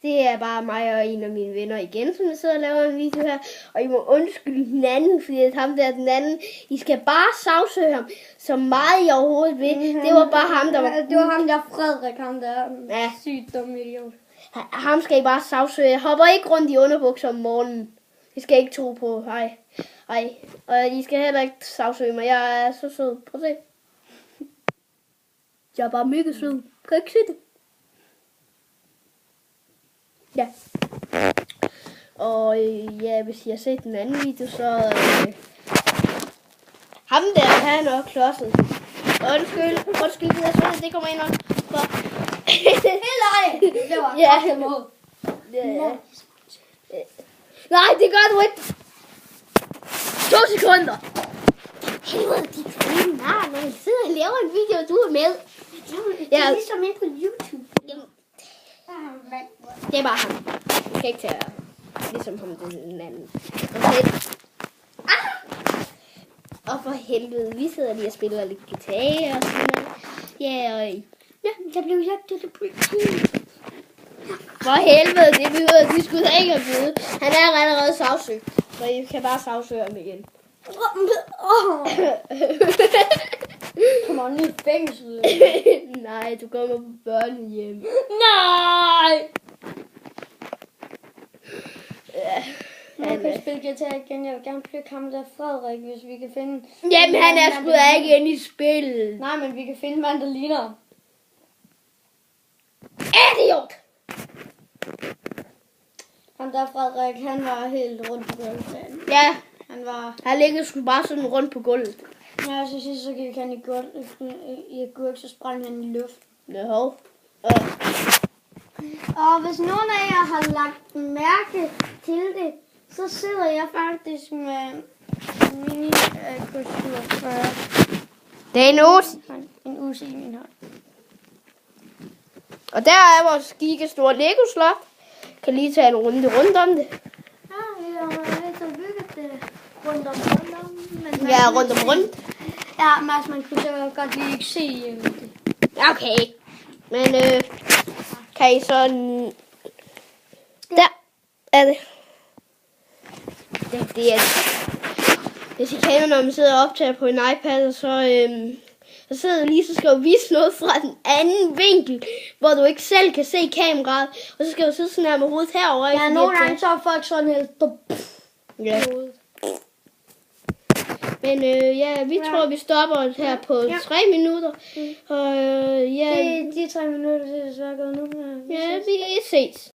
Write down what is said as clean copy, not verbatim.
Det er bare mig og en af mine venner igen, som sidder og laver en video her. Og I må undskylde den anden, fordi at ham der den anden, I skal bare sagsøge ham så meget I overhovedet vil. Det var bare ham, der var... Det var ham der Frederik, ham der Ja. sygt dum idiot. Ham skal I bare sagsøge. Jeg hopper ikke rundt i underbukser om morgenen. Det skal I ikke tro på. Hej. Og I skal heller ikke sagsøge mig. Jeg er så sød. Prøv at se. Jeg er bare mega sød. Kan I ikke se det? Ja. Og ja, hvis I har set den anden video, så... ham der, han er klodset. Undskyld, jeg synes, det kommer ind under. Nej, det var Ja. mål. Nej, det gør du ikke. 2 sekunder. Helvede, de fine nar, når I sidder og laver en video, og du er med. Det er ligesom ind på YouTube. Jamen, det er bare ham. Du kan ikke tage ligesom ham den anden. Okay. Og for helvede, vi sidder lige og spiller lidt guitar og sådan noget. Ja, og Jeg blev jagtet af politiet. for helvede, det behøver de skulle da ikke have blevet. Han er allerede sagsøgt, så I kan bare sagsøge ham igen. Kommer han i fængsel? Nej, du kommer på børnehjem. Nej! Ja, Jeg kan spille guitar igen. Jeg vil gerne plukke ham der Frederik, hvis vi kan finde... jamen, han er sgu da ikke inde i spillet. Nej, men vi kan finde mandoliner. Idiot! Ham der Frederik, han var helt rundt på gulvet. Ja, Han var... han ligger sgu bare sådan rundt på gulvet. Ja, så sidst så gik han i agurk, så sprang han i luften. No. Og hvis nogen af jer har lagt mærke til det, så sidder jeg faktisk med mini-kostyr for Det er en os. en uge i min hånd. Og der er vores gigastore Lego-slot. Kan lige tage en runde rundt om det. Ja, vi har lidt at bygge det rundt om. Men Ja, rundt om rundt. Ja, Mads, man kunne så godt lige ikke se det. Okay. Men kan I så... Der er det. Det er... Hvis I kan, når man sidder og optager på en iPad, så sidder lige, så skal du vise noget fra den anden vinkel, hvor du ikke selv kan se kameraet. Og så skal du sidde sådan her med hovedet herovre. Ja, nogle gange så er folk sådan helt... Ja. Men ja, vi tror, vi stopper her på 3 minutter. Og ja... De 3 minutter, det er desværre gået nu. Ja, vi ses.